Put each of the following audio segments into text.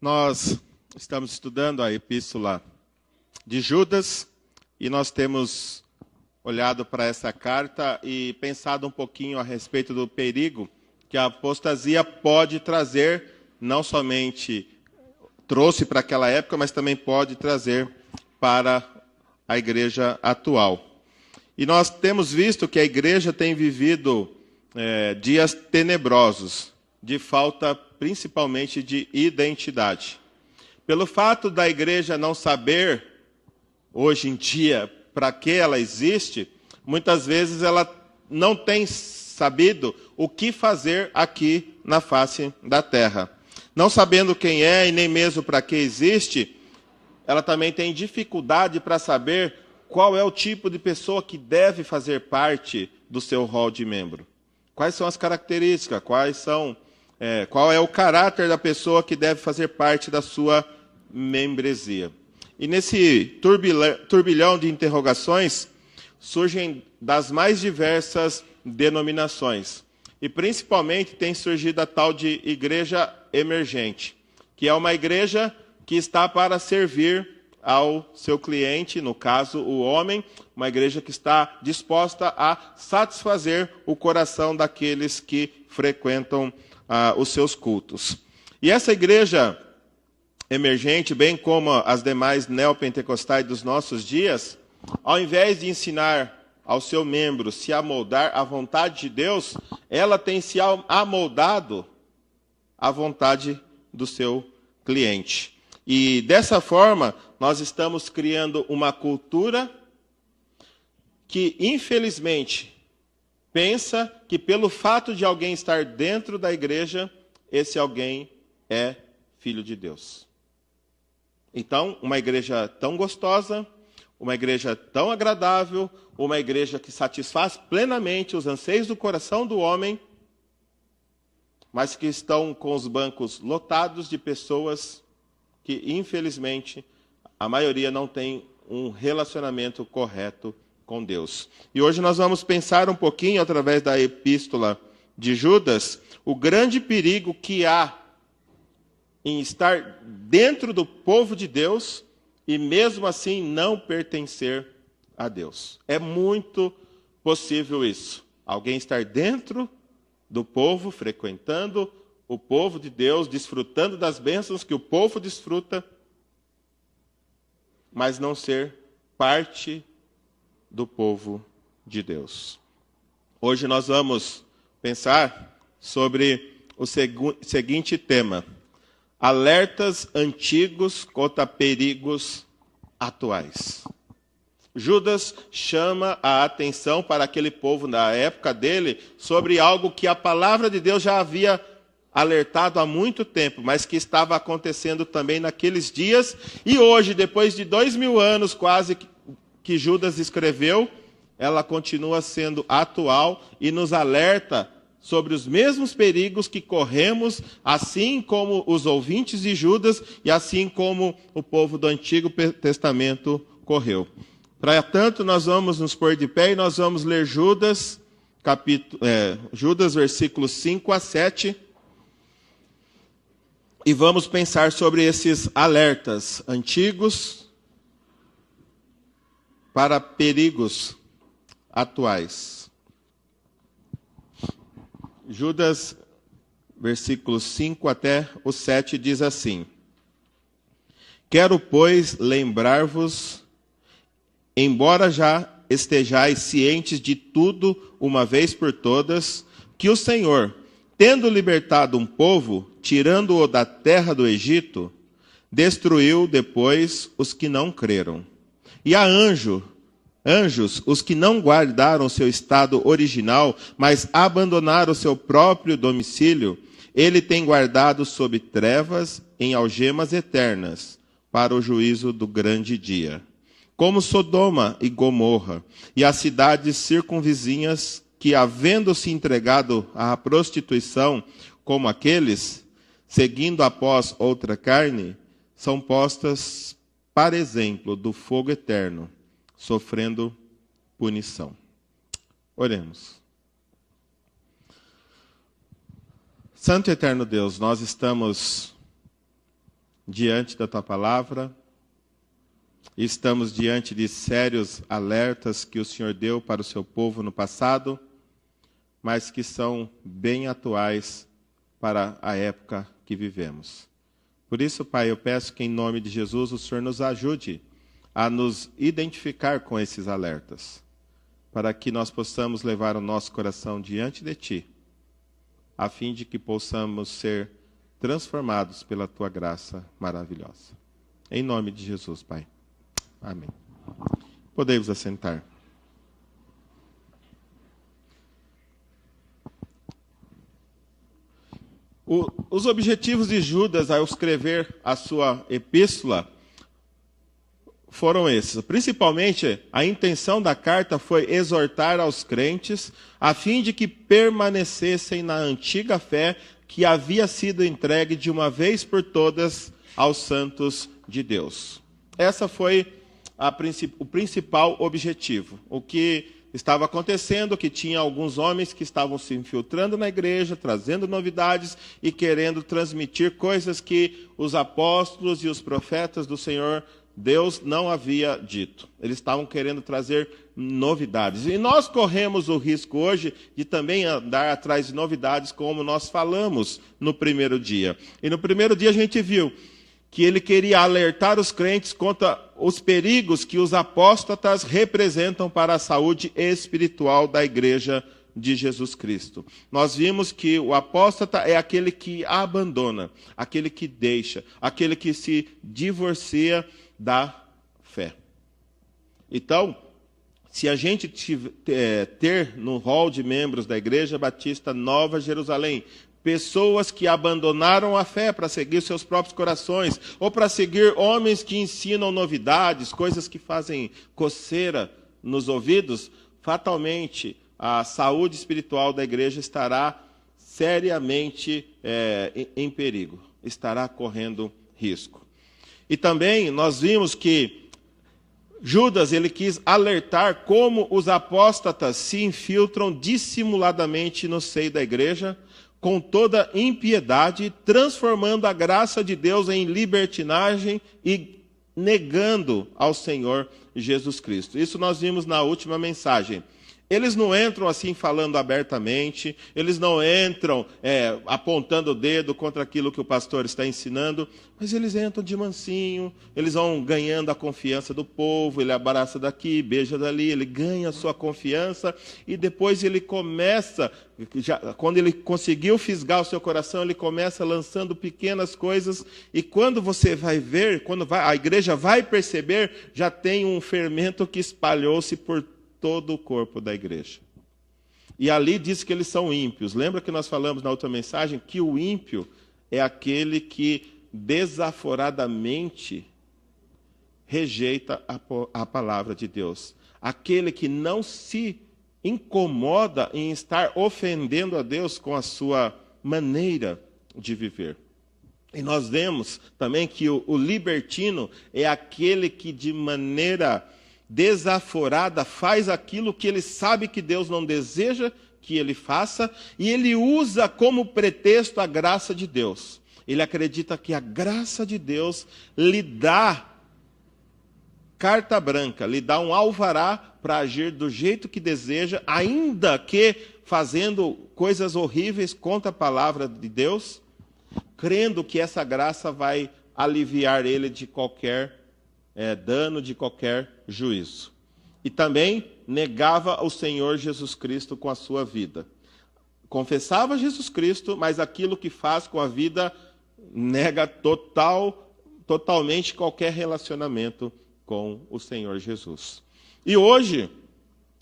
Nós estamos estudando a epístola de Judas e nós temos olhado para essa carta e pensado um pouquinho a respeito do perigo que a apostasia pode trazer, não somente trouxe para aquela época, mas também pode trazer para a igreja atual. E nós temos visto que a igreja tem vivido dias tenebrosos, de falta principalmente de identidade. Pelo fato da igreja não saber, hoje em dia, para que ela existe, muitas vezes ela não tem sabido o que fazer aqui na face da terra. Não sabendo quem é e nem mesmo para que existe, ela também tem dificuldade para saber qual é o tipo de pessoa que deve fazer parte do seu rol de membro. Quais são as características, qual é o caráter da pessoa que deve fazer parte da sua membresia. E nesse turbilhão de interrogações, surgem das mais diversas denominações. E principalmente tem surgido a tal de igreja emergente, que é uma igreja que está para servir ao seu cliente, no caso o homem, uma igreja que está disposta a satisfazer o coração daqueles que frequentam os seus cultos. E essa igreja emergente, bem como as demais neopentecostais dos nossos dias, ao invés de ensinar ao seu membro se amoldar à vontade de Deus, ela tem se amoldado à vontade do seu cliente. E dessa forma, nós estamos criando uma cultura que, infelizmente, pensa que pelo fato de alguém estar dentro da igreja, esse alguém é filho de Deus. Então, uma igreja tão gostosa, uma igreja tão agradável, uma igreja que satisfaz plenamente os anseios do coração do homem, mas que estão com os bancos lotados de pessoas que, infelizmente, a maioria não tem um relacionamento correto com Deus. E hoje nós vamos pensar um pouquinho, através da epístola de Judas, o grande perigo que há em estar dentro do povo de Deus e mesmo assim não pertencer a Deus. É muito possível isso. Alguém estar dentro do povo, frequentando o povo de Deus, desfrutando das bênçãos que o povo desfruta, mas não ser parte do povo de Deus. Hoje nós vamos pensar sobre o seguinte tema: alertas antigos contra perigos atuais. Judas chama a atenção para aquele povo na época dele sobre algo que a palavra de Deus já havia alertado há muito tempo, mas que estava acontecendo também naqueles dias. E hoje, depois de 2000 anos quase que Judas escreveu, ela continua sendo atual e nos alerta sobre os mesmos perigos que corremos, assim como os ouvintes de Judas e assim como o povo do Antigo Testamento correu. Para tanto, nós vamos nos pôr de pé e nós vamos ler Judas, Judas, versículos 5 a 7, e vamos pensar sobre esses alertas antigos para perigos atuais. Judas, versículos 5 até o 7, diz assim: Quero, pois, lembrar-vos, embora já estejais cientes de tudo uma vez por todas, que o Senhor, tendo libertado um povo, tirando-o da terra do Egito, destruiu depois os que não creram. E a anjos, os que não guardaram seu estado original, mas abandonaram seu próprio domicílio, ele tem guardado sob trevas em algemas eternas, para o juízo do grande dia. Como Sodoma e Gomorra, e as cidades circunvizinhas, que, havendo se entregado à prostituição, como aqueles, seguindo após outra carne, são postas para exemplo do fogo eterno, sofrendo punição. Oremos. Santo e eterno Deus, nós estamos diante da tua palavra. Estamos diante de sérios alertas que o Senhor deu para o seu povo no passado, mas que são bem atuais para a época que vivemos. Por isso, Pai, eu peço que em nome de Jesus o Senhor nos ajude a nos identificar com esses alertas, para que nós possamos levar o nosso coração diante de Ti, a fim de que possamos ser transformados pela Tua graça maravilhosa. Em nome de Jesus, Pai. Amém. Podemos assentar. Os objetivos de Judas ao escrever a sua epístola foram esses. Principalmente, a intenção da carta foi exortar aos crentes a fim de que permanecessem na antiga fé que havia sido entregue de uma vez por todas aos santos de Deus. Essa foi o principal objetivo. O que estava acontecendo, que tinha alguns homens que estavam se infiltrando na igreja, trazendo novidades e querendo transmitir coisas que os apóstolos e os profetas do Senhor Deus não havia dito. Eles estavam querendo trazer novidades. E nós corremos o risco hoje de também andar atrás de novidades, como nós falamos no primeiro dia. E no primeiro dia a gente viu que ele queria alertar os crentes contra os perigos que os apóstatas representam para a saúde espiritual da igreja de Jesus Cristo. Nós vimos que o apóstata é aquele que abandona, aquele que deixa, aquele que se divorcia da fé. Então, se a gente ter no hall de membros da Igreja Batista Nova Jerusalém pessoas que abandonaram a fé para seguir seus próprios corações, ou para seguir homens que ensinam novidades, coisas que fazem coceira nos ouvidos, fatalmente a saúde espiritual da igreja estará seriamente em perigo, estará correndo risco. E também nós vimos que Judas ele quis alertar como os apóstatas se infiltram dissimuladamente no seio da igreja, com toda impiedade, transformando a graça de Deus em libertinagem e negando ao Senhor Jesus Cristo. Isso nós vimos na última mensagem. Eles não entram assim falando abertamente, eles não entram apontando o dedo contra aquilo que o pastor está ensinando, mas eles entram de mansinho, eles vão ganhando a confiança do povo, ele abraça daqui, beija dali, ele ganha a sua confiança e depois ele começa, quando ele conseguiu fisgar o seu coração, ele começa lançando pequenas coisas e quando você vai ver, a igreja vai perceber, já tem um fermento que espalhou-se por todo o corpo da igreja. E ali diz que eles são ímpios. Lembra que nós falamos na outra mensagem que o ímpio é aquele que desaforadamente rejeita a palavra de Deus. Aquele que não se incomoda em estar ofendendo a Deus com a sua maneira de viver. E nós vemos também que o libertino é aquele que de maneira desaforada faz aquilo que ele sabe que Deus não deseja que ele faça e ele usa como pretexto a graça de Deus. Ele acredita que a graça de Deus lhe dá carta branca, lhe dá um alvará para agir do jeito que deseja, ainda que fazendo coisas horríveis contra a palavra de Deus, crendo que essa graça vai aliviar ele de qualquer dano, de qualquer juízo. E também negava o Senhor Jesus Cristo com a sua vida. Confessava Jesus Cristo, mas aquilo que faz com a vida nega totalmente qualquer relacionamento com o Senhor Jesus. E hoje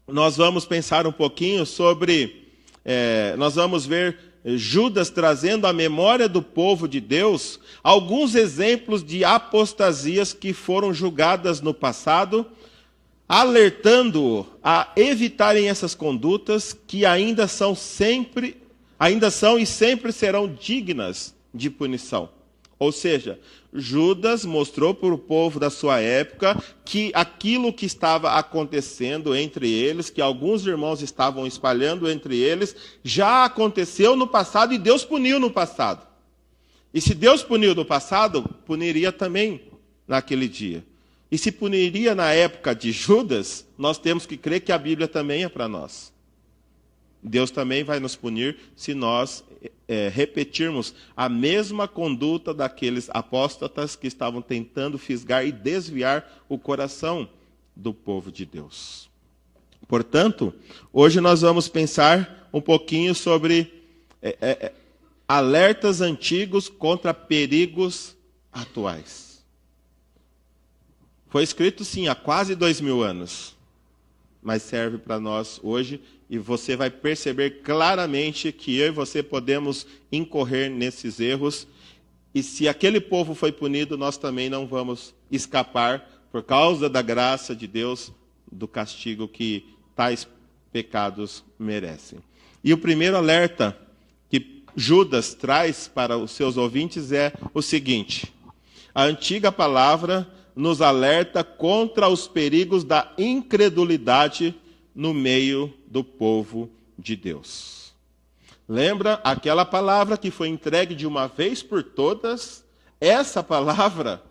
nós vamos pensar um pouquinho sobre, nós vamos ver Judas trazendo à memória do povo de Deus alguns exemplos de apostasias que foram julgadas no passado, alertando-o a evitarem essas condutas que ainda são e sempre serão dignas de punição. Ou seja, Judas mostrou para o povo da sua época que aquilo que estava acontecendo entre eles, que alguns irmãos estavam espalhando entre eles, já aconteceu no passado e Deus puniu no passado. E se Deus puniu no passado, puniria também naquele dia. E se puniria na época de Judas, nós temos que crer que a Bíblia também é para nós. Deus também vai nos punir se nós repetirmos a mesma conduta daqueles apóstatas que estavam tentando fisgar e desviar o coração do povo de Deus. Portanto, hoje nós vamos pensar um pouquinho sobre alertas antigos contra perigos atuais. Foi escrito, sim, há quase 2000 anos, mas serve para nós hoje, e você vai perceber claramente que eu e você podemos incorrer nesses erros, e se aquele povo foi punido, nós também não vamos escapar, por causa da graça de Deus, do castigo que tais pecados merecem. E o primeiro alerta que Judas traz para os seus ouvintes é o seguinte: a antiga palavra nos alerta contra os perigos da incredulidade no meio do povo de Deus. Lembra aquela palavra que foi entregue de uma vez por todas? Essa palavra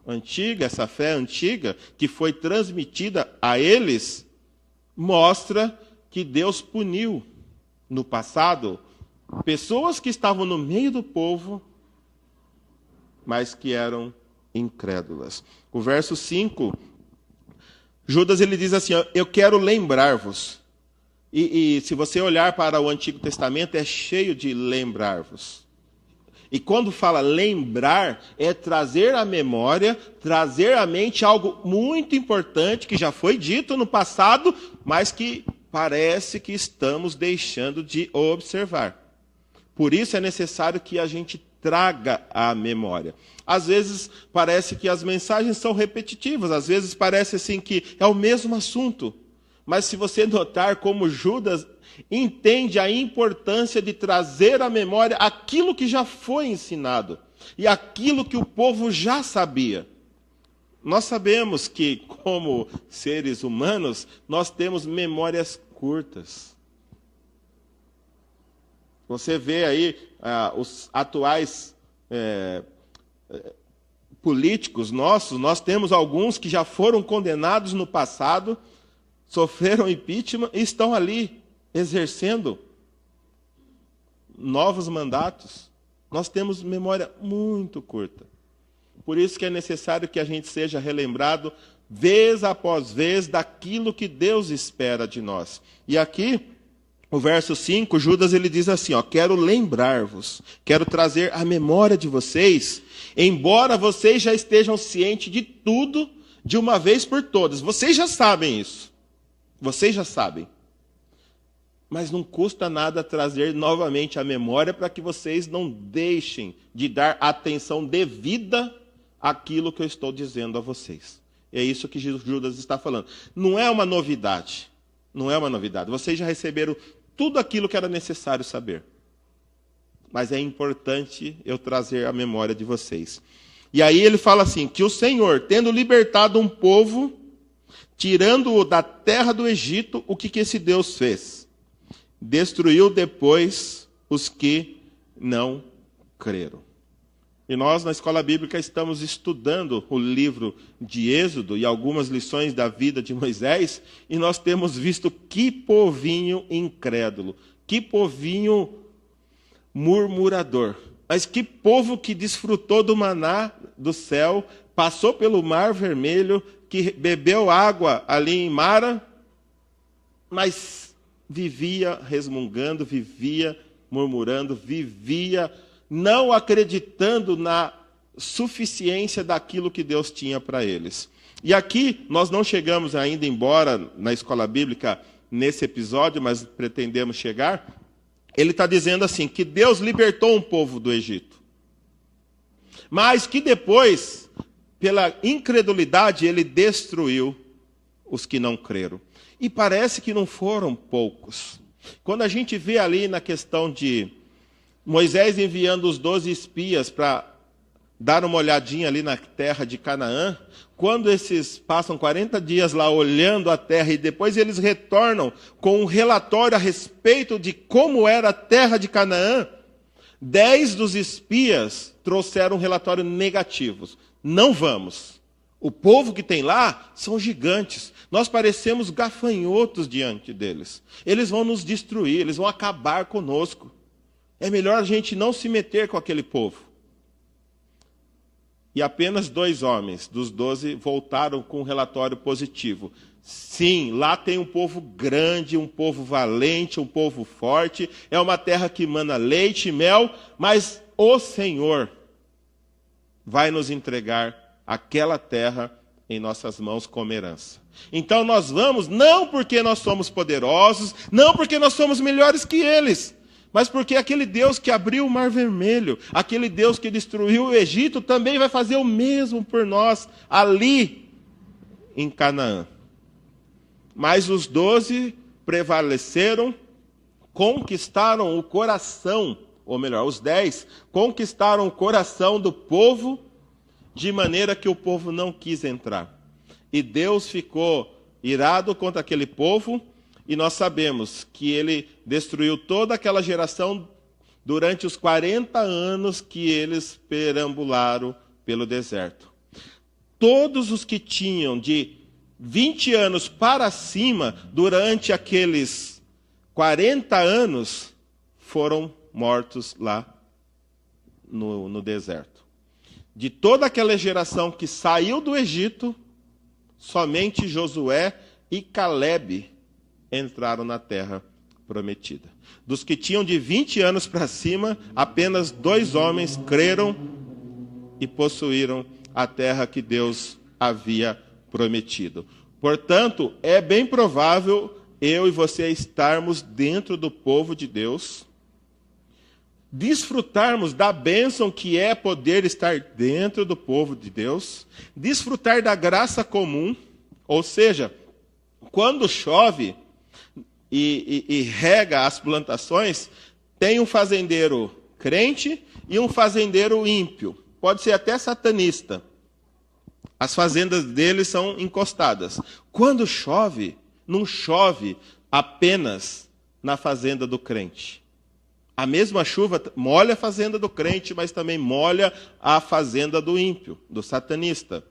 antiga, essa fé antiga, que foi transmitida a eles, mostra que Deus puniu no passado pessoas que estavam no meio do povo, mas que eram incrédulas. O verso 5, Judas ele diz assim: eu quero lembrar-vos. E se você olhar para o Antigo Testamento, é cheio de lembrar-vos. E quando fala lembrar, é trazer à memória, trazer à mente algo muito importante que já foi dito no passado, mas que parece que estamos deixando de observar. Por isso é necessário que a gente traga à memória. Às vezes parece que as mensagens são repetitivas, às vezes parece assim que é o mesmo assunto. Mas se você notar como Judas entende a importância de trazer à memória aquilo que já foi ensinado e aquilo que o povo já sabia. Nós sabemos que, como seres humanos, nós temos memórias curtas. Você vê aí os atuais políticos nossos, nós temos alguns que já foram condenados no passado, sofreram impeachment e estão ali exercendo novos mandatos. Nós temos memória muito curta. Por isso que é necessário que a gente seja relembrado vez após vez daquilo que Deus espera de nós. E aqui, o verso 5, Judas ele diz assim, quero lembrar-vos, quero trazer à memória de vocês, embora vocês já estejam cientes de tudo de uma vez por todas. Vocês já sabem isso. Vocês já sabem. Mas não custa nada trazer novamente à memória para que vocês não deixem de dar atenção devida àquilo que eu estou dizendo a vocês. É isso que Judas está falando. Não é uma novidade. Não é uma novidade. Vocês já receberam tudo aquilo que era necessário saber. Mas é importante eu trazer à memória de vocês. E aí ele fala assim, que o Senhor, tendo libertado um povo, tirando-o da terra do Egito, o que esse Deus fez? Destruiu depois os que não creram. E nós, na Escola Bíblica, estamos estudando o livro de Êxodo e algumas lições da vida de Moisés, e nós temos visto que povinho incrédulo, que povinho murmurador, mas que povo que desfrutou do maná do céu, passou pelo Mar Vermelho, que bebeu água ali em Mara, mas vivia resmungando, vivia murmurando, vivia não acreditando na suficiência daquilo que Deus tinha para eles. E aqui nós não chegamos ainda, embora na Escola Bíblica, nesse episódio, mas pretendemos chegar. Ele está dizendo assim, que Deus libertou um povo do Egito, mas que depois, pela incredulidade, ele destruiu os que não creram. E parece que não foram poucos. Quando a gente vê ali na questão de Moisés enviando os 12 espias para dar uma olhadinha ali na terra de Canaã, quando esses passam 40 dias lá olhando a terra e depois eles retornam com um relatório a respeito de como era a terra de Canaã, 10 dos espias trouxeram um relatório negativo. Não vamos. O povo que tem lá são gigantes. Nós parecemos gafanhotos diante deles. Eles vão nos destruir, eles vão acabar conosco. É melhor a gente não se meter com aquele povo. E apenas 2 homens dos 12 voltaram com um relatório positivo. Sim, lá tem um povo grande, um povo valente, um povo forte. É uma terra que mana leite e mel, mas o Senhor vai nos entregar aquela terra em nossas mãos como herança. Então nós vamos, não porque nós somos poderosos, não porque nós somos melhores que eles, mas porque aquele Deus que abriu o Mar Vermelho, aquele Deus que destruiu o Egito, também vai fazer o mesmo por nós ali em Canaã. Mas os 12 prevaleceram, conquistaram o coração, ou melhor, os 10 conquistaram o coração do povo, de maneira que o povo não quis entrar. E Deus ficou irado contra aquele povo, e nós sabemos que ele destruiu toda aquela geração durante os 40 anos que eles perambularam pelo deserto. Todos os que tinham de 20 anos para cima, durante aqueles 40 anos, foram mortos lá no deserto. De toda aquela geração que saiu do Egito, somente Josué e Calebe entraram na terra prometida. Dos que tinham de 20 anos para cima, apenas 2 homens creram e possuíram a terra que Deus havia prometido. Portanto, é bem provável eu e você estarmos dentro do povo de Deus, desfrutarmos da bênção que é poder estar dentro do povo de Deus, desfrutar da graça comum, ou seja, quando chove e rega as plantações, tem um fazendeiro crente e um fazendeiro ímpio, pode ser até satanista. As fazendas deles são encostadas. Quando chove, não chove apenas na fazenda do crente. A mesma chuva molha a fazenda do crente, mas também molha a fazenda do ímpio, do satanista.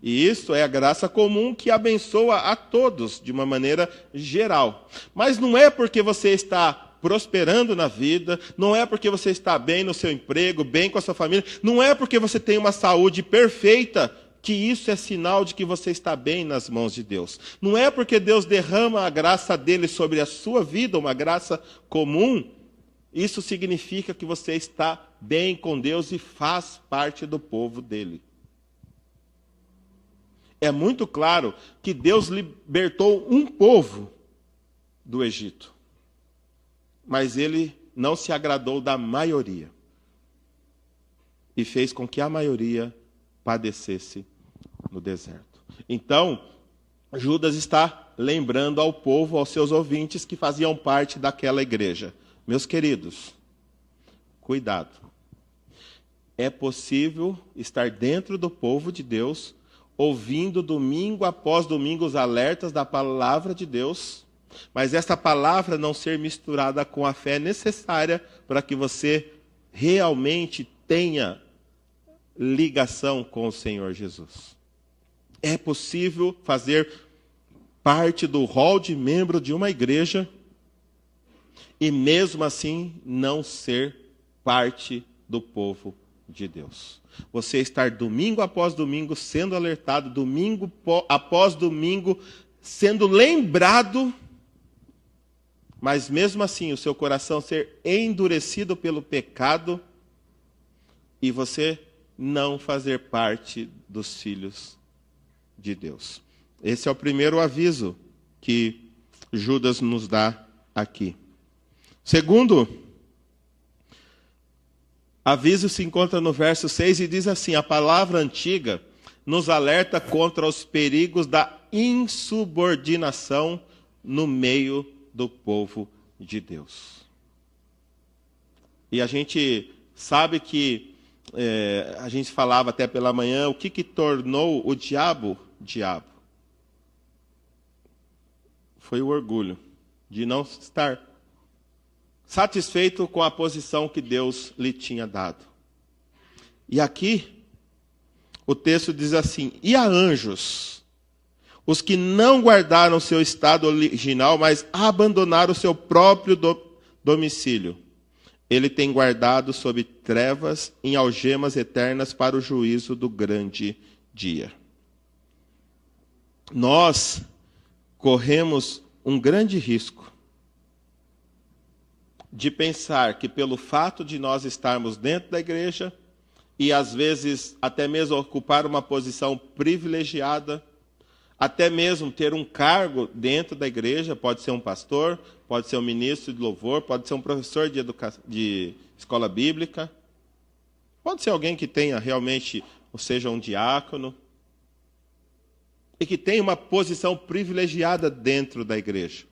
E isso é a graça comum que abençoa a todos de uma maneira geral. Mas não é porque você está prosperando na vida, não é porque você está bem no seu emprego, bem com a sua família, não é porque você tem uma saúde perfeita que isso é sinal de que você está bem nas mãos de Deus. Não é porque Deus derrama a graça dele sobre a sua vida, uma graça comum, isso significa que você está bem com Deus e faz parte do povo dele. É muito claro que Deus libertou um povo do Egito, mas ele não se agradou da maioria e fez com que a maioria padecesse no deserto. Então, Judas está lembrando ao povo, aos seus ouvintes que faziam parte daquela igreja: meus queridos, cuidado. É possível estar dentro do povo de Deus, ouvindo domingo após domingo os alertas da palavra de Deus, mas essa palavra não ser misturada com a fé necessária para que você realmente tenha ligação com o Senhor Jesus. É possível fazer parte do rol de membro de uma igreja e mesmo assim não ser parte do povo de Deus. Você estar domingo após domingo sendo alertado, domingo após domingo sendo lembrado, mas mesmo assim o seu coração ser endurecido pelo pecado e você não fazer parte dos filhos de Deus. Esse é o primeiro aviso que Judas nos dá aqui. Segundo aviso se encontra no verso 6 e diz assim: a palavra antiga nos alerta contra os perigos da insubordinação no meio do povo de Deus. E a gente sabe que a gente falava até pela manhã, o que tornou o diabo, diabo? Foi o orgulho de não estar satisfeito com a posição que Deus lhe tinha dado. E aqui, o texto diz assim: e a anjos, os que não guardaram seu estado original, mas abandonaram o seu próprio domicílio. Ele tem guardado sob trevas em algemas eternas para o juízo do grande dia. Nós corremos um grande risco de pensar que pelo fato de nós estarmos dentro da igreja e às vezes até mesmo ocupar uma posição privilegiada, até mesmo ter um cargo dentro da igreja, pode ser um pastor, pode ser um ministro de louvor, pode ser um professor de escola bíblica, pode ser alguém que tenha realmente, ou seja, um diácono, e que tenha uma posição privilegiada dentro da igreja.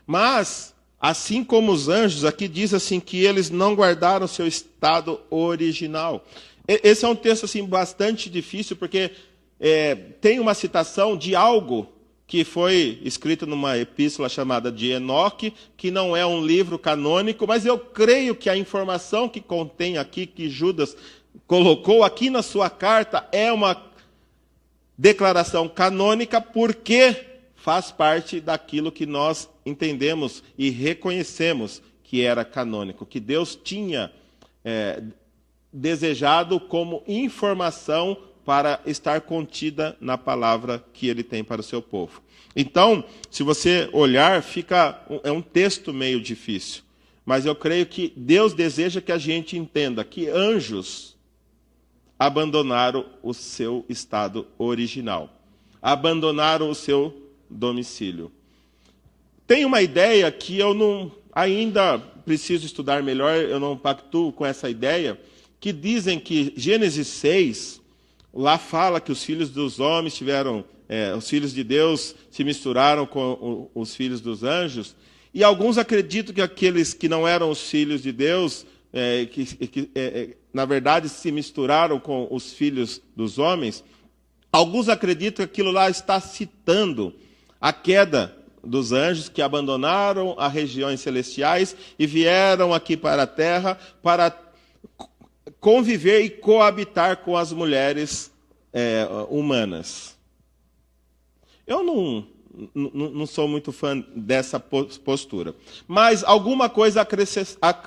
Mas, assim como os anjos, aqui diz assim que eles não guardaram seu estado original. Esse é um texto assim, bastante difícil, porque tem uma citação de algo que foi escrito numa epístola chamada de Enoque, que não é um livro canônico, mas eu creio que a informação que contém aqui, que Judas colocou aqui na sua carta, é uma declaração canônica, porque faz parte daquilo que nós entendemos e reconhecemos que era canônico, que Deus tinha desejado como informação para estar contida na palavra que ele tem para o seu povo. Então, se você olhar, é um texto meio difícil, mas eu creio que Deus deseja que a gente entenda que anjos abandonaram o seu estado original, abandonaram o seu domicílio. Tem uma ideia que eu não ainda preciso estudar melhor, eu não pactuo com essa ideia, que dizem que Gênesis 6, lá fala que os filhos dos homens tiveram, os filhos de Deus se misturaram com os filhos dos anjos, e alguns acreditam que aqueles que não eram os filhos de Deus, na verdade se misturaram com os filhos dos homens. Alguns acreditam que aquilo lá está citando a queda dos anjos que abandonaram as regiões celestiais e vieram aqui para a terra para conviver e coabitar com as mulheres humanas. Eu não sou muito fã dessa postura. Mas alguma coisa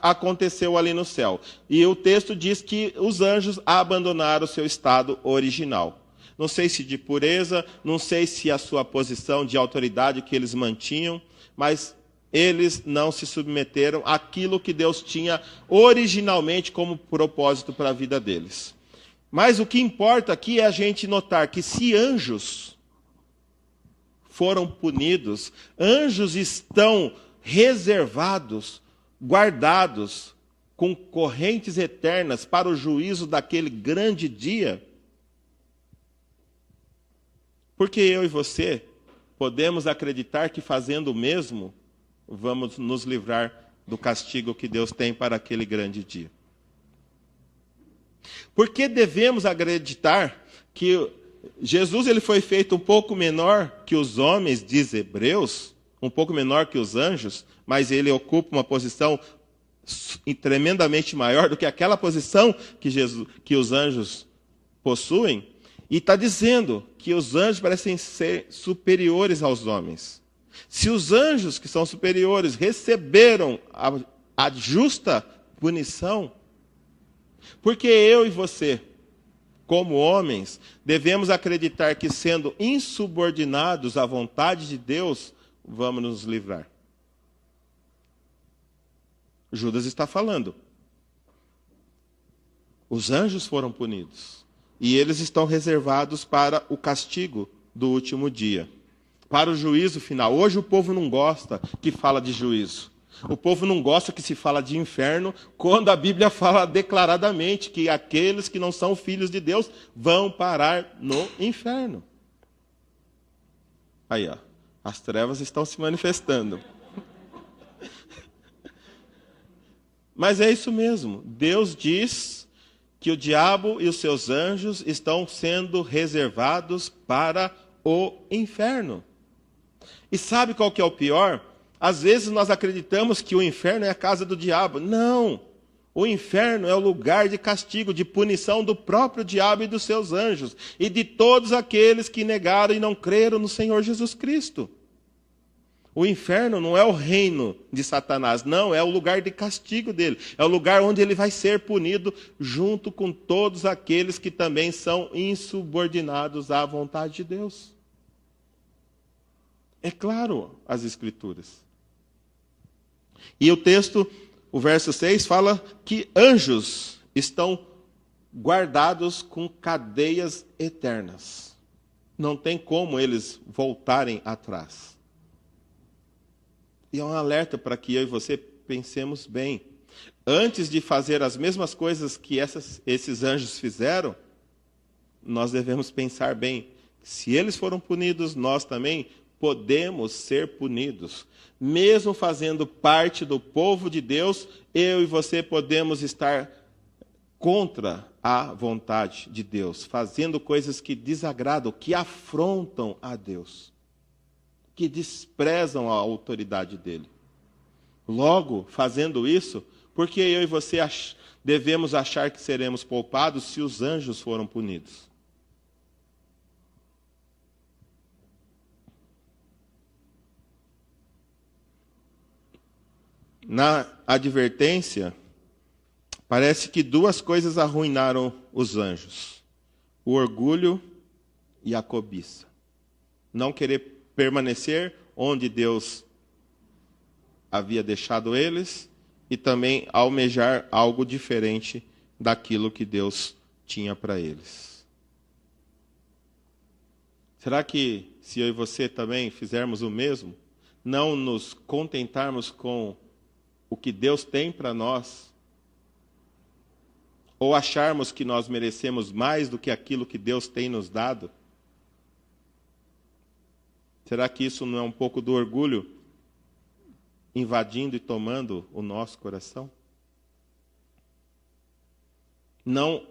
aconteceu ali no céu. E o texto diz que os anjos abandonaram o seu estado original. Não sei se de pureza, não sei se a sua posição de autoridade que eles mantinham, mas eles não se submeteram àquilo que Deus tinha originalmente como propósito para a vida deles. Mas o que importa aqui é a gente notar que se anjos foram punidos, anjos estão reservados, guardados, com correntes eternas para o juízo daquele grande dia. Porque eu e você podemos acreditar que fazendo o mesmo, vamos nos livrar do castigo que Deus tem para aquele grande dia. Por que devemos acreditar que Jesus ele foi feito um pouco menor que os homens, diz Hebreus, um pouco menor que os anjos, mas ele ocupa uma posição tremendamente maior do que aquela posição que os anjos possuem? E está dizendo que os anjos parecem ser superiores aos homens. Se os anjos, que são superiores, receberam a justa punição, porque eu e você, como homens, devemos acreditar que, sendo insubordinados à vontade de Deus, vamos nos livrar. Judas está falando. Os anjos foram punidos. E eles estão reservados para o castigo do último dia, para o juízo final. Hoje o povo não gosta que fala de juízo. O povo não gosta que se fala de inferno, quando a Bíblia fala declaradamente que aqueles que não são filhos de Deus vão parar no inferno. Aí, ó, as trevas estão se manifestando. Mas é isso mesmo. Deus diz que o diabo e os seus anjos estão sendo reservados para o inferno. E sabe qual que é o pior? Às vezes nós acreditamos que o inferno é a casa do diabo. Não! O inferno é o lugar de castigo, de punição do próprio diabo e dos seus anjos, e de todos aqueles que negaram e não creram no Senhor Jesus Cristo. O inferno não é o reino de Satanás, não, é o lugar de castigo dele. É o lugar onde ele vai ser punido junto com todos aqueles que também são insubordinados à vontade de Deus. É claro as Escrituras. E o texto, o verso 6, fala que anjos estão guardados com cadeias eternas. Não tem como eles voltarem atrás. E é um alerta para que eu e você pensemos bem. Antes de fazer as mesmas coisas que esses anjos fizeram, nós devemos pensar bem. Se eles foram punidos, nós também podemos ser punidos. Mesmo fazendo parte do povo de Deus, eu e você podemos estar contra a vontade de Deus, fazendo coisas que desagradam, que afrontam a Deus, que desprezam a autoridade dele. Logo, fazendo isso, porque eu e você devemos achar que seremos poupados se os anjos foram punidos? Na advertência, parece que duas coisas arruinaram os anjos: o orgulho e a cobiça. Não querer permanecer onde Deus havia deixado eles e também almejar algo diferente daquilo que Deus tinha para eles. Será que se eu e você também fizermos o mesmo, não nos contentarmos com o que Deus tem para nós, ou acharmos que nós merecemos mais do que aquilo que Deus tem nos dado? Será que isso não é um pouco do orgulho invadindo e tomando o nosso coração? Não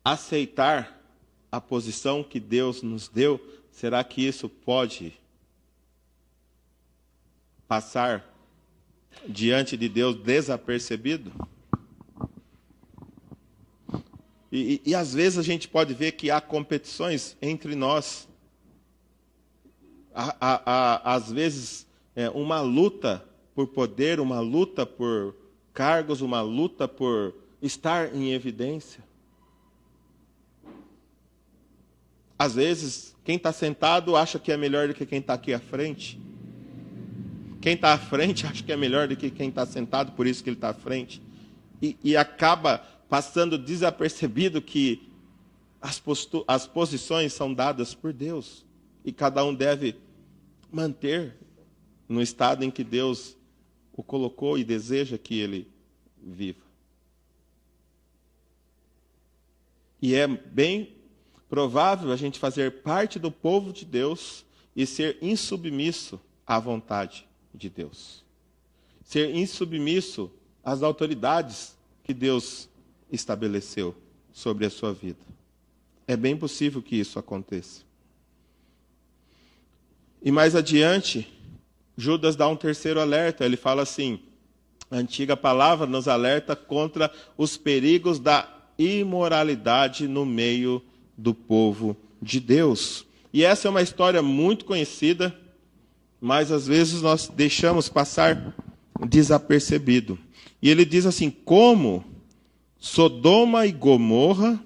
aceitar a posição que Deus nos deu, será que isso pode passar diante de Deus desapercebido? E às vezes a gente pode ver que há competições entre nós. Às vezes, uma luta por poder, uma luta por cargos, uma luta por estar em evidência. Às vezes, quem está sentado acha que é melhor do que quem está aqui à frente. Quem está à frente acha que é melhor do que quem está sentado, por isso que ele está à frente. E acaba passando desapercebido que as posições são dadas por Deus. E cada um deve manter no estado em que Deus o colocou e deseja que ele viva. E é bem provável a gente fazer parte do povo de Deus e ser insubmisso à vontade de Deus. Ser insubmisso às autoridades que Deus estabeleceu sobre a sua vida. É bem possível que isso aconteça. E mais adiante, Judas dá um terceiro alerta. Ele fala assim: a antiga palavra nos alerta contra os perigos da imoralidade no meio do povo de Deus. E essa é uma história muito conhecida, mas às vezes nós deixamos passar desapercebido. E ele diz assim: como Sodoma e Gomorra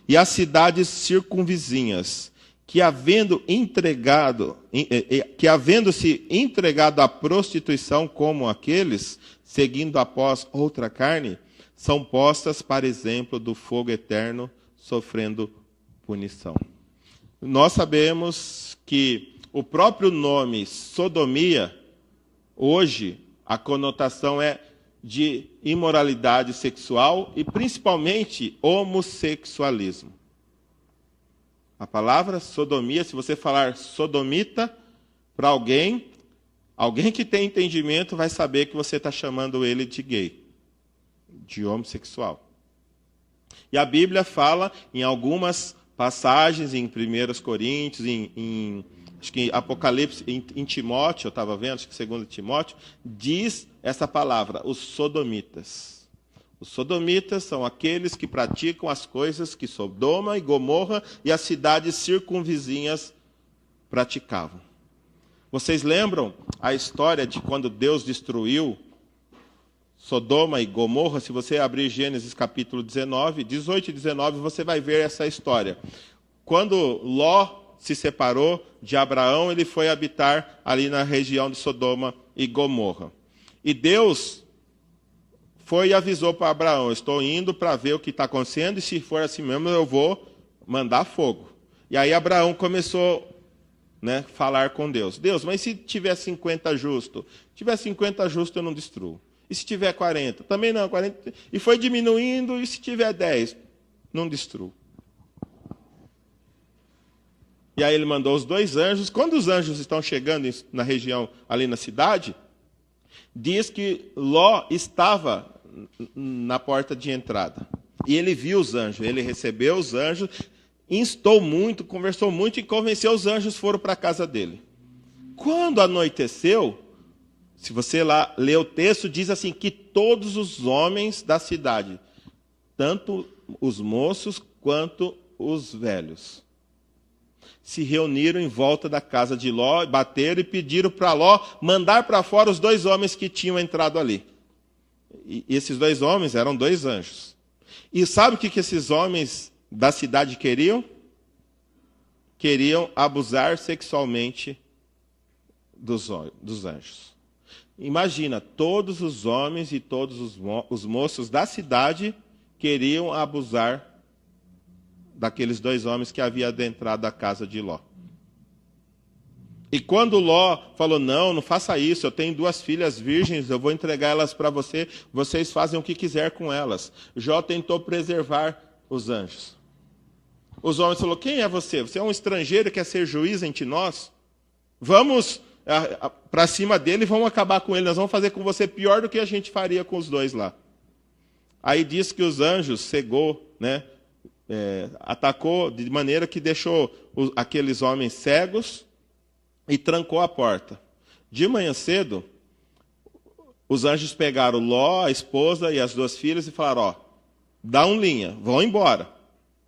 e as cidades circunvizinhas, que havendo-se entregado à prostituição como aqueles, seguindo após outra carne, são postas para exemplo do fogo eterno, sofrendo punição. Nós sabemos que o próprio nome sodomia, hoje, a conotação é de imoralidade sexual e principalmente homossexualismo. A palavra sodomia, se você falar sodomita para alguém que tem entendimento vai saber que você está chamando ele de gay, de homossexual. E a Bíblia fala em algumas passagens, em 1 Coríntios, em acho que Apocalipse, em Timóteo, eu estava vendo, acho que segundo Timóteo, diz essa palavra, os sodomitas. Os sodomitas são aqueles que praticam as coisas que Sodoma e Gomorra e as cidades circunvizinhas praticavam. Vocês lembram a história de quando Deus destruiu Sodoma e Gomorra? Se você abrir Gênesis capítulo 19, 18 e 19, você vai ver essa história. Quando Ló se separou de Abraão, ele foi habitar ali na região de Sodoma e Gomorra. E Deus foi e avisou para Abraão, estou indo para ver o que está acontecendo, e se for assim mesmo, eu vou mandar fogo. E aí Abraão começou a falar com Deus. Deus, mas se tiver 50 justos? Se tiver 50 justos, eu não destruo. E se tiver 40? Também não, 40. E foi diminuindo, e se tiver 10? Não destruo. E aí ele mandou os 2 anjos. Quando os anjos estão chegando na região, ali na cidade, diz que Ló estava na porta de entrada. E ele viu os anjos, ele recebeu os anjos, instou muito, conversou muito e convenceu os anjos, foram para a casa dele. Quando anoiteceu, se você lá ler o texto, diz assim, que todos os homens da cidade, tanto os moços quanto os velhos, se reuniram em volta da casa de Ló, bateram e pediram para Ló mandar para fora os 2 homens que tinham entrado ali. E esses 2 homens eram 2 anjos. E sabe o que esses homens da cidade queriam? Queriam abusar sexualmente dos anjos. Imagina, todos os homens e todos os moços da cidade queriam abusar daqueles 2 homens que haviam adentrado a casa de Ló. E quando Ló falou, não faça isso, eu tenho 2 filhas virgens, eu vou entregar elas para você, vocês fazem o que quiser com elas. Jó tentou preservar os anjos. Os homens falaram, quem é você? Você é um estrangeiro que quer ser juiz entre nós? Vamos para cima dele e vamos acabar com ele, nós vamos fazer com você pior do que a gente faria com os 2 lá. Aí diz que os anjos cegou, atacou de maneira que deixou aqueles homens cegos e trancou a porta. De manhã cedo, os anjos pegaram Ló, a esposa e as 2 filhas e falaram, dá linha, vão embora,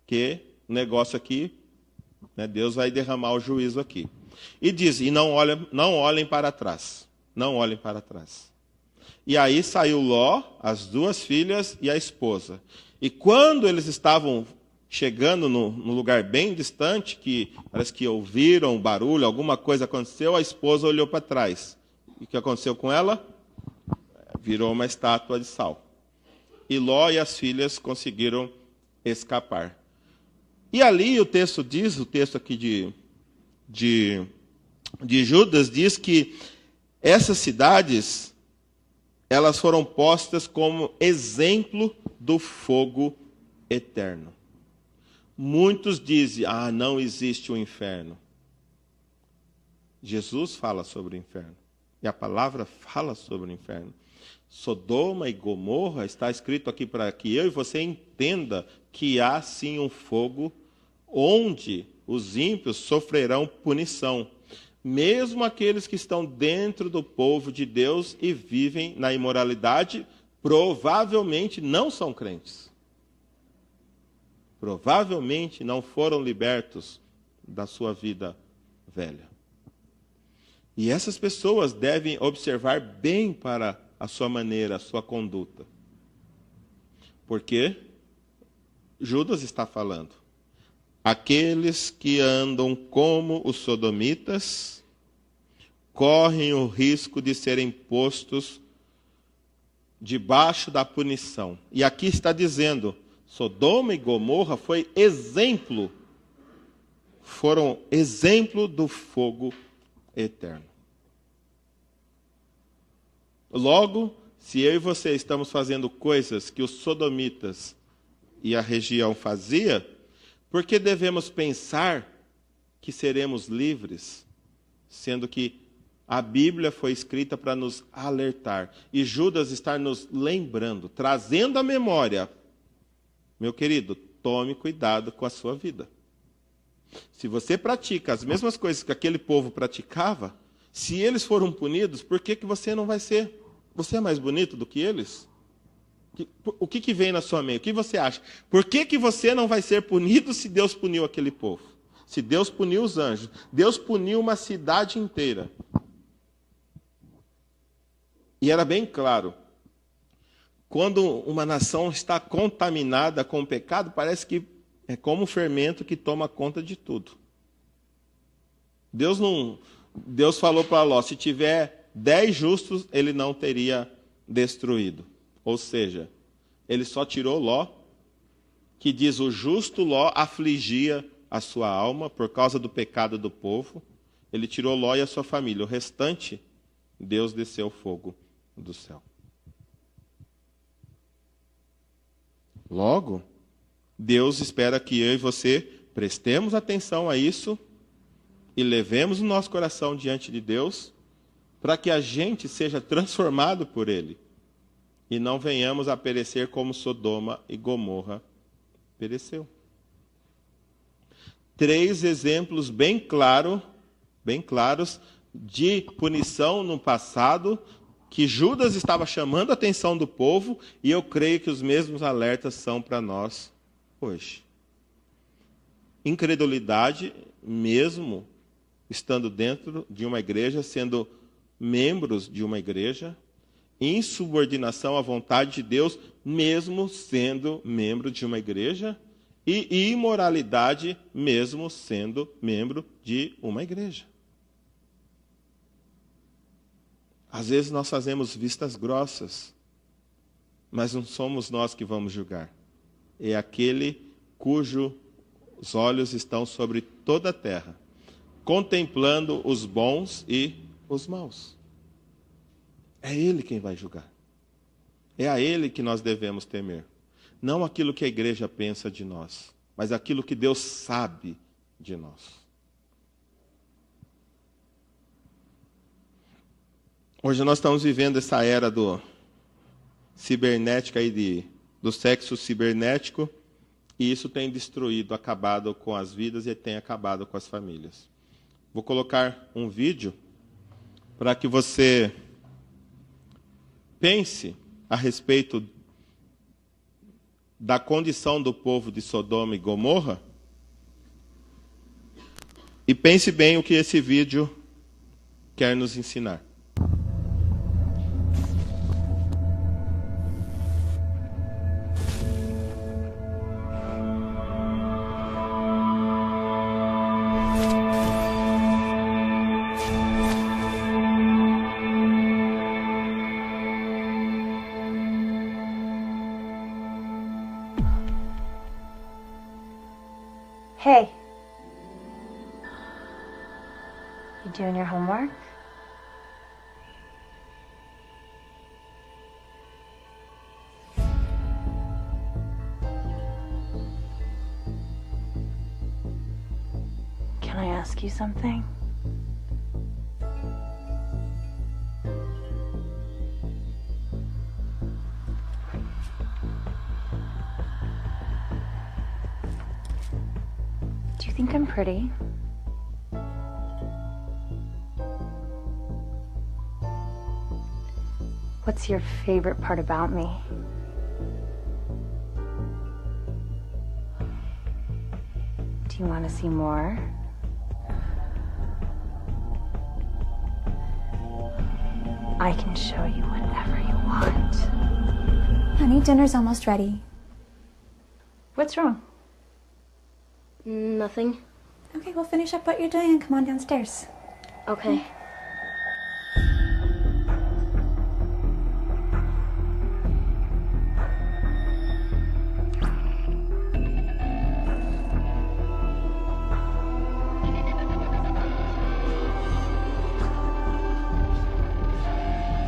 que o negócio aqui, Deus vai derramar o juízo aqui. E diz, e não olhem para trás, não olhem para trás. E aí saiu Ló, as 2 filhas e a esposa. E quando eles estavam chegando num lugar bem distante, que parece que ouviram um barulho, alguma coisa aconteceu, a esposa olhou para trás. E o que aconteceu com ela? Virou uma estátua de sal. E Ló e as filhas conseguiram escapar. E ali o texto diz, o texto aqui de Judas, diz que essas cidades, elas foram postas como exemplo do fogo eterno. Muitos dizem, não existe o inferno. Jesus fala sobre o inferno. E a palavra fala sobre o inferno. Sodoma e Gomorra está escrito aqui para que eu e você entenda que há sim um fogo onde os ímpios sofrerão punição. Mesmo aqueles que estão dentro do povo de Deus e vivem na imoralidade, provavelmente não são crentes. Provavelmente não foram libertos da sua vida velha. E essas pessoas devem observar bem para a sua maneira, a sua conduta. Porque Judas está falando. Aqueles que andam como os sodomitas correm o risco de serem postos debaixo da punição. E aqui está dizendo, Sodoma e Gomorra foram exemplo do fogo eterno. Logo, se eu e você estamos fazendo coisas que os sodomitas e a região fazia, por que devemos pensar que seremos livres, sendo que a Bíblia foi escrita para nos alertar, e Judas está nos lembrando, trazendo à memória, meu querido, tome cuidado com a sua vida. Se você pratica as mesmas coisas que aquele povo praticava, se eles foram punidos, por que você não vai ser? Você é mais bonito do que eles? O que vem na sua mente? O que você acha? Por que você não vai ser punido se Deus puniu aquele povo? Se Deus puniu os anjos, Deus puniu uma cidade inteira. E era bem claro, quando uma nação está contaminada com o pecado, parece que é como um fermento que toma conta de tudo. Deus falou para Ló, se tiver 10 justos, ele não teria destruído. Ou seja, ele só tirou Ló, que diz o justo Ló afligia a sua alma por causa do pecado do povo. Ele tirou Ló e a sua família. O restante, Deus desceu fogo do céu. Logo, Deus espera que eu e você prestemos atenção a isso e levemos o nosso coração diante de Deus para que a gente seja transformado por Ele e não venhamos a perecer como Sodoma e Gomorra pereceu. 3 exemplos bem claros de punição no passado que Judas estava chamando a atenção do povo e eu creio que os mesmos alertas são para nós hoje. Incredulidade, mesmo estando dentro de uma igreja, sendo membros de uma igreja, insubordinação à vontade de Deus, mesmo sendo membro de uma igreja, e imoralidade, mesmo sendo membro de uma igreja. Às vezes nós fazemos vistas grossas, mas não somos nós que vamos julgar. É aquele cujos olhos estão sobre toda a terra, contemplando os bons e os maus. É Ele quem vai julgar. É a Ele que nós devemos temer. Não aquilo que a igreja pensa de nós, mas aquilo que Deus sabe de nós. Hoje nós estamos vivendo essa era do cibernética e do sexo cibernético, e isso tem destruído, acabado com as vidas e tem acabado com as famílias. Vou colocar um vídeo para que você pense a respeito da condição do povo de Sodoma e Gomorra e pense bem o que esse vídeo quer nos ensinar. Hey. You doing your homework? Can I ask you something? Do you think I'm pretty? What's your favorite part about me? Do you want to see more? I can show you whatever you want. Honey, dinner's almost ready. What's wrong? Nothing. Okay, we'll finish up what you're doing and come on downstairs. Okay.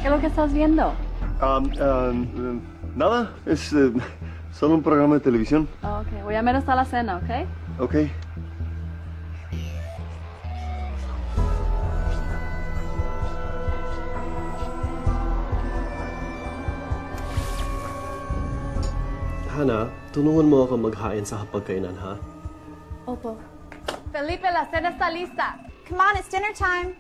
¿Qué es lo que estás viendo? Nada, es solo un programa de televisión. Oh, ok, voy a ver hasta la cena, ¿ok? Ok. Hana, tulungan mo ako maghain sa hapagkainan, ha? Opo. Felipe, la cena está lista. Come on, it's dinner time.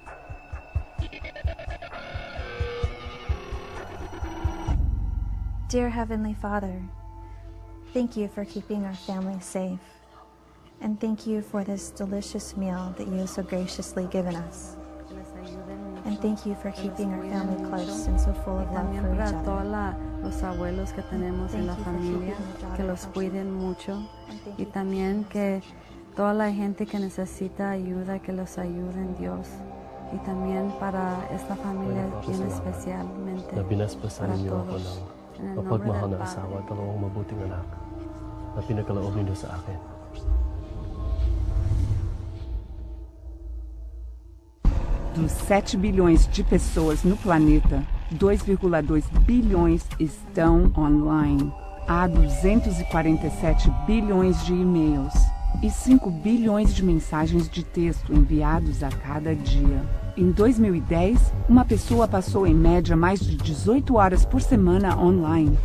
Dear Heavenly Father, thank you for keeping our family safe. And thank you for this delicious meal that you have so graciously given us. And thank you for keeping our family close and so full of love for each other. Los abuelos que tenemos en la familia, que los cuiden mucho. Y también que toda la gente que necesita ayuda, que los ayude en Dios. Y también para esta familia bien especialmente, para todos. En el nombre del Padre. na pinagkaloob ninyo sa akin. Dos 7 bilhões de pessoas no planeta, 2,2 bilhões estão online. Há 247 bilhões de e-mails e 5 bilhões de mensagens de texto enviados a cada dia. Em 2010, uma pessoa passou em média mais de 18 horas por semana online.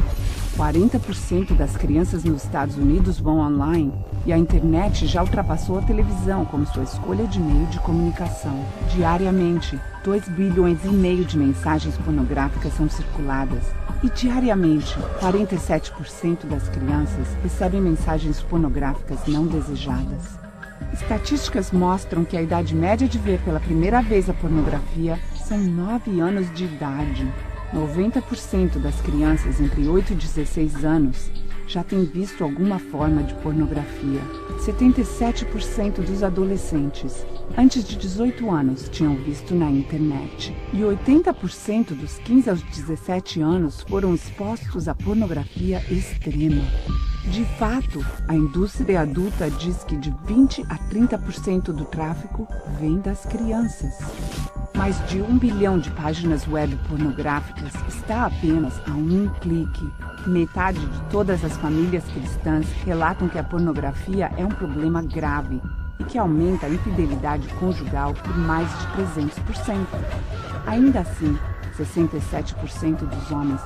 40% das crianças nos Estados Unidos vão online e a internet já ultrapassou a televisão como sua escolha de meio de comunicação. Diariamente, 2 bilhões e meio de mensagens pornográficas são circuladas. E diariamente, 47% das crianças recebem mensagens pornográficas não desejadas. Estatísticas mostram que a idade média de ver pela primeira vez a pornografia são 9 anos de idade. 90% das crianças entre 8 e 16 anos já têm visto alguma forma de pornografia. 77% dos adolescentes antes de 18 anos tinham visto na internet. E 80% dos 15 aos 17 anos foram expostos à pornografia extrema. De fato, a indústria adulta diz que de 20 a 30% do tráfico vem das crianças. Mais de 1 bilhão de páginas web pornográficas está apenas a um clique. Metade de todas as famílias cristãs relatam que a pornografia é um problema grave e que aumenta a infidelidade conjugal por mais de 300%. Ainda assim, 67% dos homens,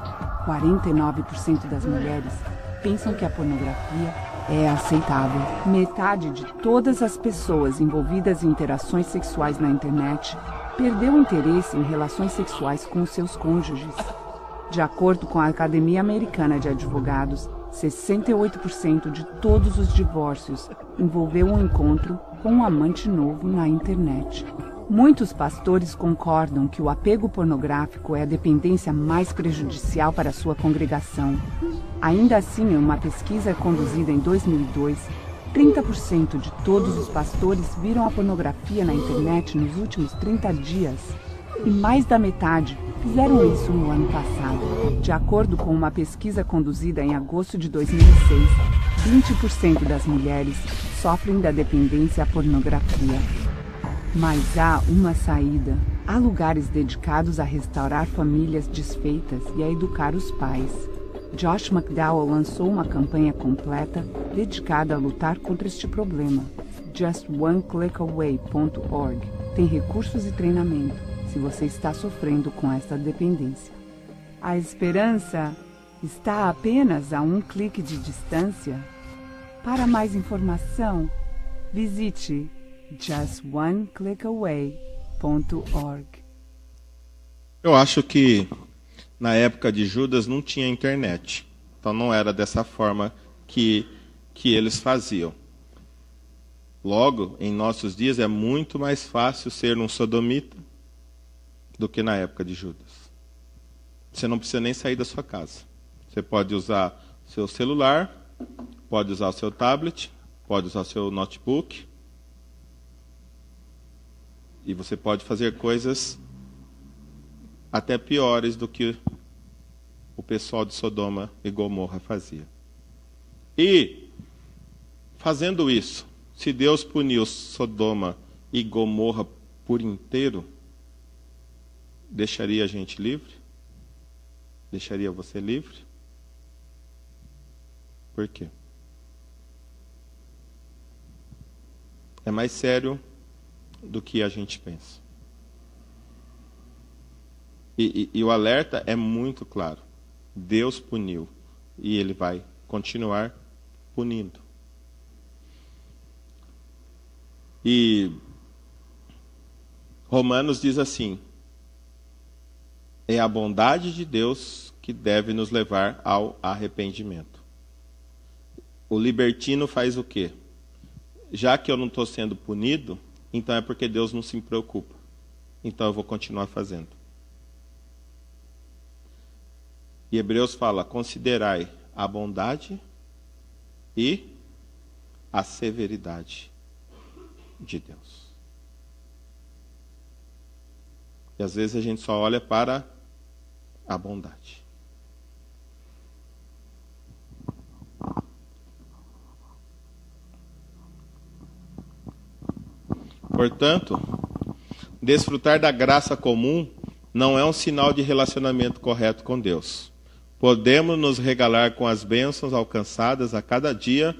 49% das mulheres pensam que a pornografia é aceitável. Metade de todas as pessoas envolvidas em interações sexuais na internet perdeu interesse em relações sexuais com seus cônjuges. De acordo com a Academia Americana de Advogados, 68% de todos os divórcios envolveu um encontro com um amante novo na internet. Muitos pastores concordam que o apego pornográfico é a dependência mais prejudicial para a sua congregação. Ainda assim, em uma pesquisa conduzida em 2002, 30% de todos os pastores viram a pornografia na internet nos últimos 30 dias. E mais da metade fizeram isso no ano passado. De acordo com uma pesquisa conduzida em agosto de 2006, 20% das mulheres sofrem da dependência à pornografia. Mas há uma saída. Há lugares dedicados a restaurar famílias desfeitas e a educar os pais. Josh McDowell lançou uma campanha completa dedicada a lutar contra este problema. JustOneClickAway.org tem recursos e treinamento se você está sofrendo com essa dependência. A esperança está apenas a um clique de distância. Para mais informação, visite JustOneClickAway.org. Eu acho que na época de Judas não tinha internet. Então não era dessa forma que eles faziam. Logo, em nossos dias é muito mais fácil ser um sodomita do que na época de Judas. Você não precisa nem sair da sua casa. Você pode usar seu celular, pode usar o seu tablet, pode usar o seu notebook. E você pode fazer coisas até piores do que o pessoal de Sodoma e Gomorra fazia. E, fazendo isso, se Deus puniu Sodoma e Gomorra por inteiro, deixaria a gente livre? Deixaria você livre? Por quê? É mais sério do que a gente pensa. E o alerta é muito claro. Deus puniu e Ele vai continuar punindo. E Romanos diz assim: é a bondade de Deus que deve nos levar ao arrependimento. O libertino faz o quê? Já que eu não estou sendo punido, então é porque Deus não se preocupa. Então eu vou continuar fazendo. E Hebreus fala: considerai a bondade e a severidade de Deus. E às vezes a gente só olha para a bondade. Portanto, desfrutar da graça comum não é um sinal de relacionamento correto com Deus. Podemos nos regalar com as bênçãos alcançadas a cada dia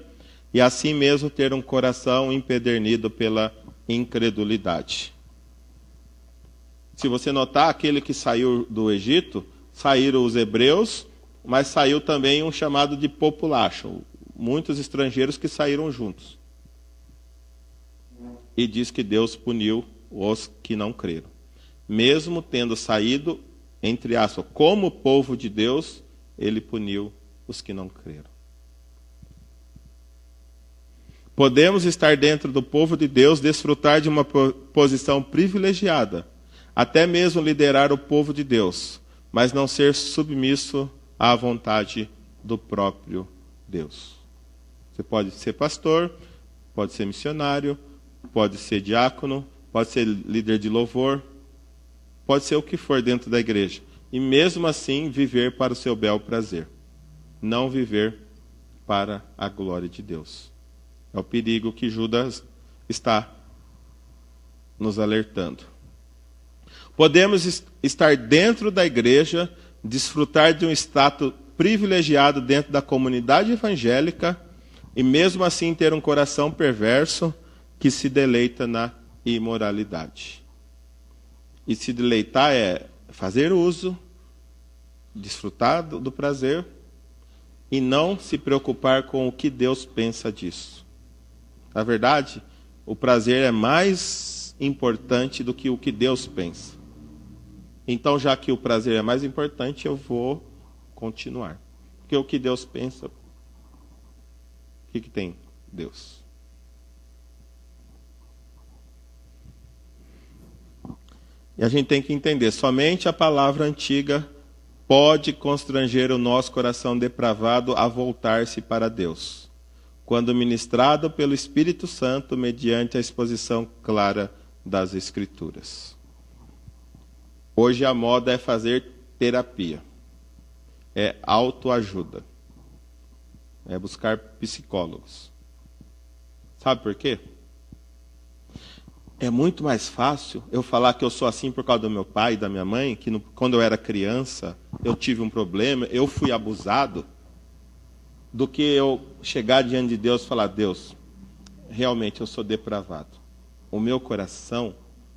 e assim mesmo ter um coração empedernido pela incredulidade. Se você notar, aquele que saiu do Egito, saíram os hebreus, mas saiu também um chamado de populacho, muitos estrangeiros que saíram juntos. E diz que Deus puniu os que não creram. Mesmo tendo saído, entre aspas, como povo de Deus, ele puniu os que não creram. Podemos estar dentro do povo de Deus, desfrutar de uma posição privilegiada, até mesmo liderar o povo de Deus, mas não ser submisso à vontade do próprio Deus. Você pode ser pastor, pode ser missionário, pode ser diácono, pode ser líder de louvor, pode ser o que for dentro da igreja. E mesmo assim viver para o seu bel prazer. Não viver para a glória de Deus. É o perigo que Judas está nos alertando. Podemos estar dentro da igreja, desfrutar de um status privilegiado dentro da comunidade evangélica e mesmo assim ter um coração perverso que se deleita na imoralidade. E se deleitar é fazer uso, desfrutar do prazer e não se preocupar com o que Deus pensa disso. Na verdade, o prazer é mais importante do que o que Deus pensa. Então, já que o prazer é mais importante, eu vou continuar. Porque o que Deus pensa, o que tem Deus? E a gente tem que entender, somente a palavra antiga pode constranger o nosso coração depravado a voltar-se para Deus, quando ministrado pelo Espírito Santo mediante a exposição clara das Escrituras. Hoje a moda é fazer terapia, é autoajuda, é buscar psicólogos. Sabe por quê? É muito mais fácil eu falar que eu sou assim por causa do meu pai e da minha mãe, que quando eu era criança eu tive um problema, eu fui abusado, do que eu chegar diante de Deus e falar: Deus, realmente eu sou depravado. O meu coração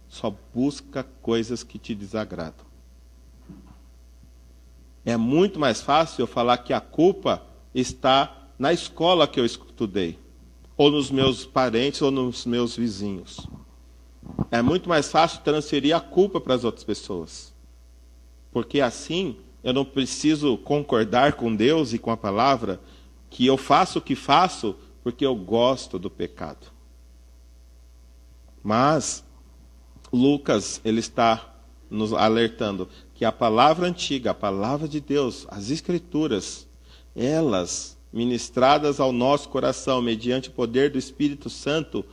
só busca coisas que te desagradam. É muito mais fácil eu falar que a culpa está na escola que eu estudei, ou nos meus parentes, ou nos meus vizinhos. É muito mais fácil transferir a culpa para as outras pessoas. Porque assim eu não preciso concordar com Deus e com a palavra que eu faço o que faço porque eu gosto do pecado. Mas Lucas, ele está nos alertando que a palavra antiga, a palavra de Deus, as Escrituras, elas, ministradas ao nosso coração mediante o poder do Espírito Santo,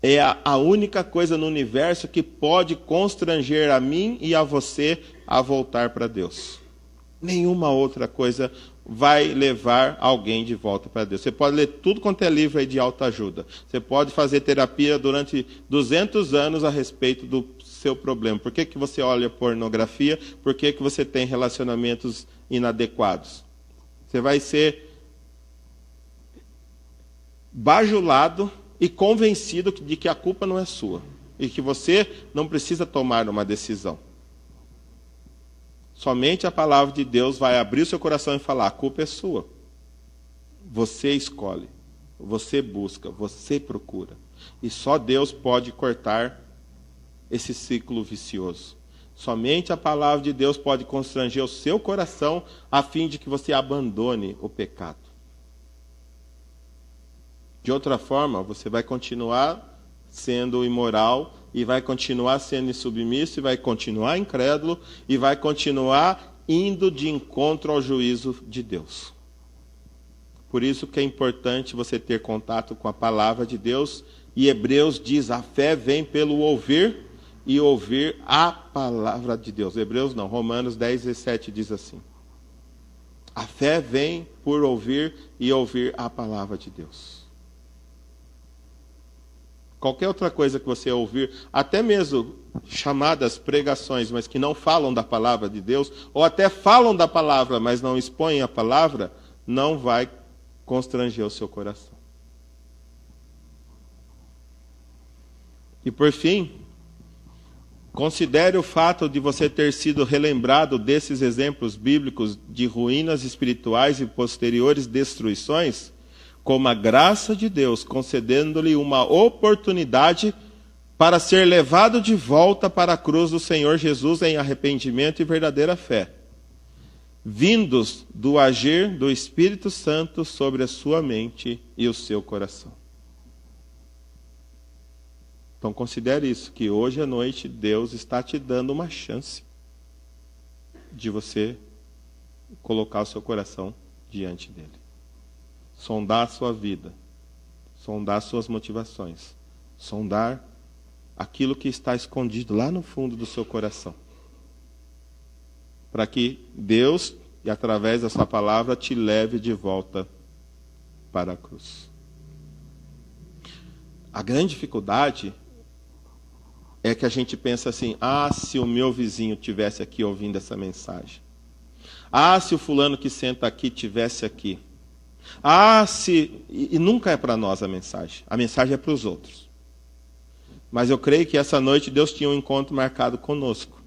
é a única coisa no universo que pode constranger a mim e a você a voltar para Deus. Nenhuma outra coisa vai levar alguém de volta para Deus. Você pode ler tudo quanto é livro aí de autoajuda. Você pode fazer terapia durante 200 anos a respeito do seu problema. Por que você olha pornografia? Por que você tem relacionamentos inadequados? Você vai ser bajulado e convencido de que a culpa não é sua. E que você não precisa tomar uma decisão. Somente a palavra de Deus vai abrir o seu coração e falar: a culpa é sua. Você escolhe. você busca, você procura. E só Deus pode cortar esse ciclo vicioso. Somente a palavra de Deus pode constranger o seu coração a fim de que você abandone o pecado. De outra forma, você vai continuar sendo imoral e vai continuar sendo insubmisso e vai continuar incrédulo e vai continuar indo de encontro ao juízo de Deus. Por isso que é importante você ter contato com a palavra de Deus. E Hebreus diz, a fé vem pelo ouvir e ouvir a palavra de Deus. Hebreus não, Romanos 10:17 diz assim. A fé vem por ouvir e ouvir a palavra de Deus. Qualquer outra coisa que você ouvir, até mesmo chamadas pregações, mas que não falam da palavra de Deus, ou até falam da palavra, mas não expõem a palavra, não vai constranger o seu coração. E por fim, considere o fato de você ter sido relembrado desses exemplos bíblicos de ruínas espirituais e posteriores destruições, como a graça de Deus, concedendo-lhe uma oportunidade para ser levado de volta para a cruz do Senhor Jesus em arrependimento e verdadeira fé, vindos do agir do Espírito Santo sobre a sua mente e o seu coração. Então considere isso, que hoje à noite Deus está te dando uma chance de você colocar o seu coração diante dele. Sondar a sua vida, sondar suas motivações, sondar aquilo que está escondido lá no fundo do seu coração. Para que Deus, e através da sua palavra, te leve de volta para a cruz. A grande dificuldade é que a gente pensa assim, se o meu vizinho tivesse aqui ouvindo essa mensagem. Se o fulano que senta aqui tivesse aqui. E nunca é para nós a mensagem é para os outros. Mas eu creio que essa noite Deus tinha um encontro marcado conosco.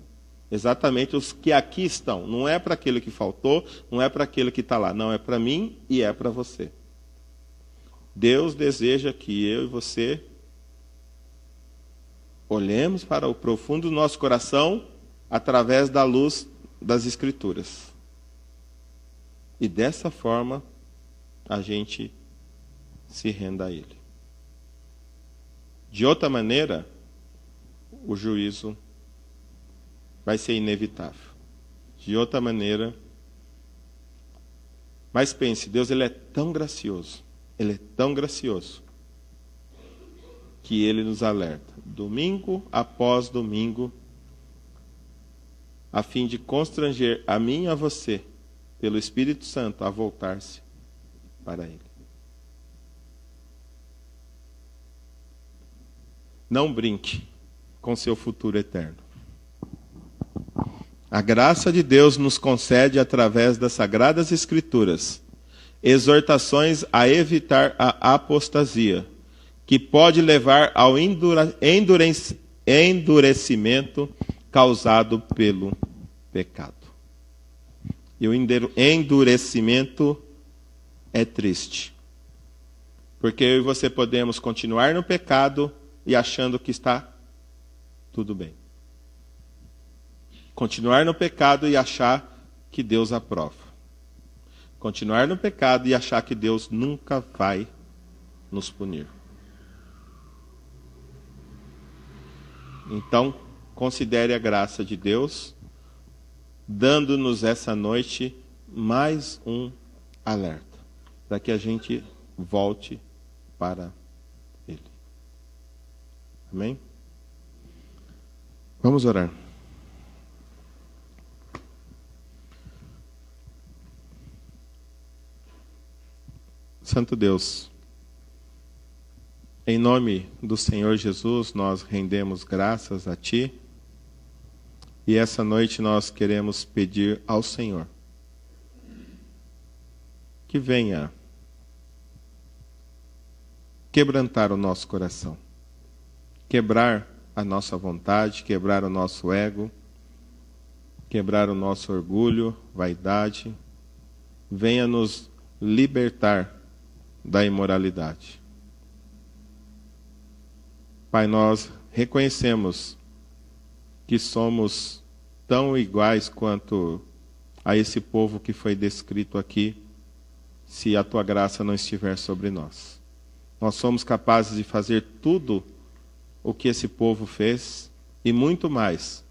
Exatamente os que aqui estão. Não é para aquele que faltou, não é para aquele que está lá. Não, é para mim e é para você. Deus deseja que eu e você olhemos para o profundo do nosso coração através da luz das Escrituras. E dessa forma a gente se renda a Ele. De outra maneira, o juízo vai ser inevitável. De outra maneira, mas pense, Deus ele é tão gracioso, que Ele nos alerta, domingo após domingo, a fim de constranger a mim e a você, pelo Espírito Santo, a voltar-se para Ele. Não brinque com seu futuro eterno. A graça de Deus nos concede, através das Sagradas Escrituras, exortações a evitar a apostasia, que pode levar ao endurecimento causado pelo pecado. E o endurecimento é triste, porque eu e você podemos continuar no pecado e achando que está tudo bem. Continuar no pecado e achar que Deus aprova. Continuar no pecado e achar que Deus nunca vai nos punir. Então, considere a graça de Deus, dando-nos essa noite mais um alerta, para que a gente volte para Ele. Amém? Vamos orar. Santo Deus, em nome do Senhor Jesus, nós rendemos graças a Ti. E essa noite nós queremos pedir ao Senhor que venha quebrantar o nosso coração, quebrar a nossa vontade, quebrar o nosso ego, quebrar o nosso orgulho, vaidade. Venha nos libertar da imoralidade. Pai, nós reconhecemos que somos tão iguais quanto a esse povo que foi descrito aqui, se a tua graça não estiver sobre nós. Nós somos capazes de fazer tudo o que esse povo fez e muito mais,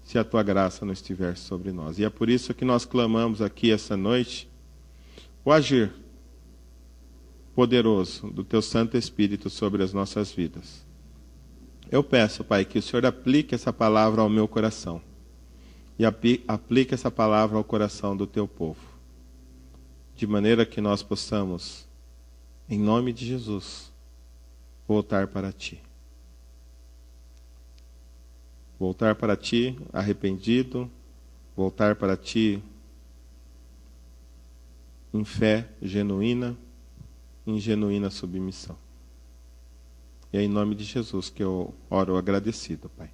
se a tua graça não estiver sobre nós. E é por isso que nós clamamos aqui essa noite o agir poderoso do teu Santo Espírito sobre as nossas vidas. Eu peço, Pai, que o Senhor aplique essa palavra ao meu coração e aplique essa palavra ao coração do teu povo, de maneira que nós possamos, em nome de Jesus, voltar para ti. Voltar para ti arrependido, voltar para ti em fé genuína, em genuína submissão. E é em nome de Jesus que eu oro agradecido, Pai.